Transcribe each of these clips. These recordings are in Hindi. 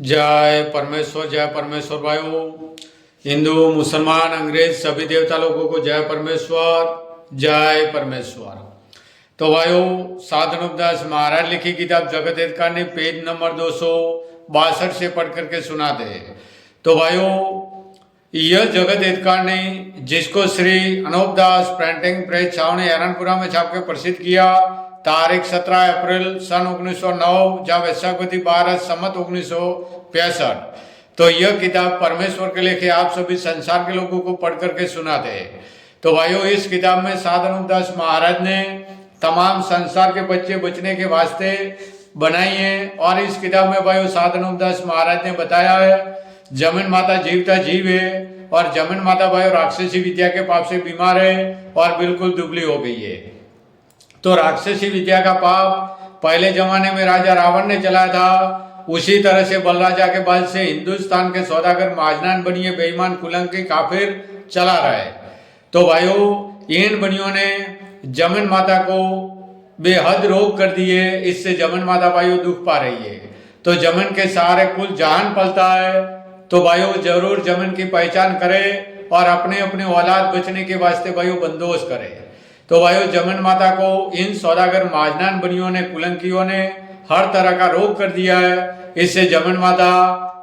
जय परमेश्वर भाइयों। हिंदू मुसलमान अंग्रेज सभी देवता लोगों को जय परमेश्वर। तो भाइयों, साधन उपदेश महाराज लिखी किताब जगत हितकारी ने पेज नंबर 262 से पढ़ करके सुना दे। तो भाइयों, यह जगत हितकारी ने जिसको श्री अनूपदास प्रिंटिंग प्रेस छावनी एरनपुरा में छाप के प्रसिद्ध किया, तारीख 17 अप्रैल सन 1909 जब वैशाखवती 12 सम्मत 1965। तो यह किताब परमेश्वर के लेके आप सभी संसार के लोगों को पढ़ करके सुनाते। तो भाइयों, इस किताब में साधन उपदेश महाराज ने तमाम संसार के बच्चे बचने के वास्ते बनाई है। और इस किताब में भाइयों साधन उपदेश महाराज ने बताया है, जमीन माता जीवता जीव है और जमीन माता भाइयों राक्षसी विद्या के पाप से बीमार है और बिल्कुल दुबली हो गई है। तो राक्षसी विद्या का पाप पहले जमाने में राजा रावण ने चलाया था, उसी तरह से बलराजा के बाद से हिंदुस्तान के सौदागर महाजनान बनिए बेईमान कुलंकी काफिर चला रहा है। तो भाइयों, इन बनियों ने जमीन माता को बेहद रोग कर दिए, इससे जमीन माता भाइयों दुख पा रही है। तो जमीन के सारे कुल जहान पलता है। तो भाइयों जरूर जमीन की पहचान करे और अपने अपने औलाद बचने के वास्ते भाइयों बंदोबस्त करे। तो भाइयों जमीन माता को इन सौदागर महाजनान बनियों ने कुलंकियों ने हर तरह का रोग कर दिया है, इससे जमीन माता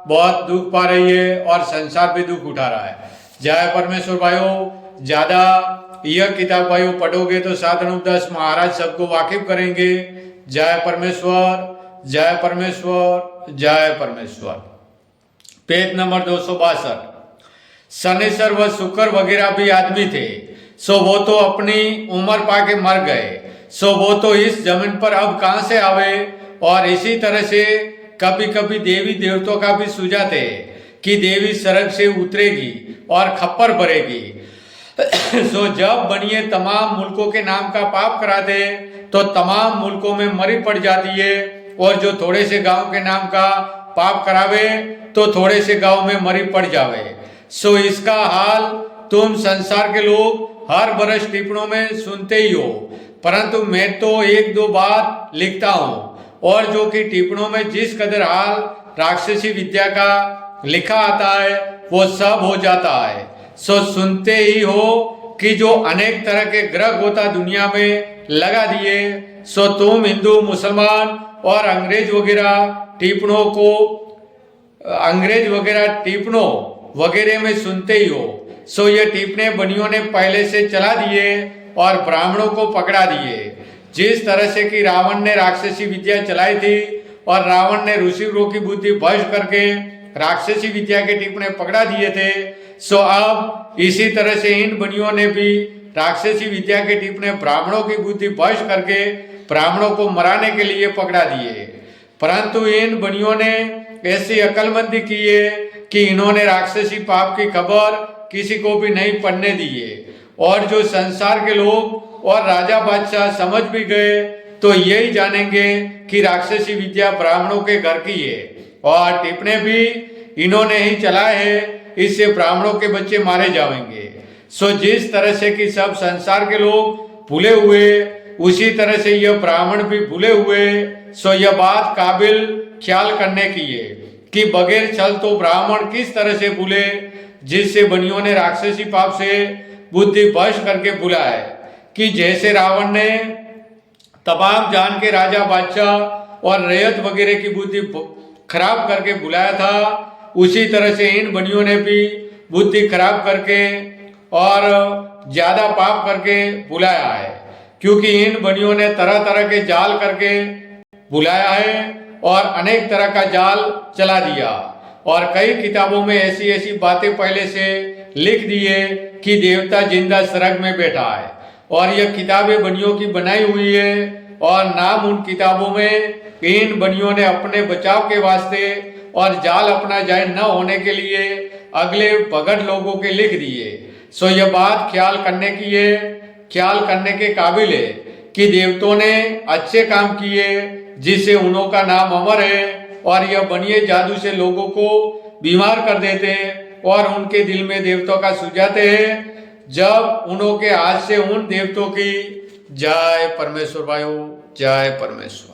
बहुत दुख पा रही है और संसार भी दुख उठा रहा है। जय परमेश्वर भाइयों, ज्यादा यह किताब भाइयों पढ़ोगे तो साधन उपदेश महाराज सबको वाकिफ करेंगे। जय परमेश्वर, जय परमेश्वर, जय परमेश्वर। Page number 262। शनिश्चर व शुक्र वगैरह भी आदमी थे, सो वो तो अपनी उम्र पाके मर गए, सो वो तो इस जमीन पर अब कहां से आवे। और इसी तरह से कभी कभी देवी देवताओं का भी सुझाते कि देवी सड़क से उतरेगी और खप्पर भरेगी। सो जब बनिए तमाम मुल्कों के नाम का पाप करा दे तो तमाम मुल्कों में मरी पड़ जाती है, और जो थोड़े से गांव के नाम का पाप करावे तो थोड़े से गांव में मरी पड़ जावे। सो इसका हाल तुम संसार के लोग हर बरस टिप्पणों में सुनते ही हो, परंतु मैं तो एक दो बात लिखता हूँ, और जो कि टिप्पणों में जिस कदर हाल राक्षसी विद्या का लिखा आता है वो सब हो जाता है। सो सुनते ही हो कि जो अनेक तरह के ग्रह गोता दुनिया में लगा दिए। सो तुम हिंदू मुसलमान और अंग्रेज वगैरह टिप्पणों वगैरह में सुनते ही हो। सो ये टिप्पणे बनियों ने पहले से चला दिए और ब्राह्मणों को पकड़ा दिए। जिस तरह से कि रावण ने राक्षसी विद्या चलाई थी और रावण ने ऋषियों की बुद्धि भ्रष्ट करके राक्षसी विद्या के टिप्पणे पकड़ा दिए थे, सो अब इसी तरह से इन बनियों ने भी राक्षसी विद्या के टिप्पणे ब्राह्मणों की बुद्धि भ्रष्ट करके ब्राह्मणों को मराने के लिए पकड़ा दिए। परंतु इन बनियों ने ऐसी अक्लमंदी की है कि इन्होंने राक्षसी पाप की खबर किसी को भी नहीं पढ़ने दिए, और जो संसार के लोग और राजा बादशाह समझ भी गए तो यही जानेंगे कि राक्षसी विद्या ब्राह्मणों के घर की है और टिप्पणे भी इन्होंने ही चलाए हैं, इससे ब्राह्मणों के बच्चे मारे जाएंगे। सो जिस तरह से कि सब संसार के लोग भूले हुए, उसी तरह से यह ब्राह्मण भी भूले हुए। सो यह बात काबिल ख्याल करने की है कि बगैर छल तो ब्राह्मण किस तरह से भूले, जिससे बनियों ने राक्षसी पाप से बुद्धि भ्रष्ट करके भूला है कि जैसे रावण ने तमाम जान के राजा बादशाह और रैयत वगैरह की बुद्धि खराब करके भुलाया था, उसी तरह से इन बनियों ने भी बुद्धि खराब करके और ज्यादा पाप करके भुलाया है। क्योंकि इन बनियों ने तरह तरह के जाल करके भुलाया है और अनेक तरह का जाल चला दिया, और कई किताबों में ऐसी ऐसी बातें पहले से लिख दिए कि देवता जिंदा स्वर्ग में बैठा है। और यह किताबें बनियों की बनाई हुई है, और नाम उन किताबों में इन बनियों ने अपने बचाव के वास्ते और जाल अपना जाय न होने के लिए अगले भगत लोगों के लिख दिए। सो यह बात ख्याल करने की है, ख्याल करने के काबिल है कि देवताओं ने अच्छे काम किए जिससे उन्हों का नाम अमर है, और यह बनिए जादू से लोगों को बीमार कर देते हैं और उनके दिल में देवताओं का सुझाते हैं, जब उन्हों के हाथ से उन देवताओं की। जय परमेश्वर भाइयों, जय परमेश्वर।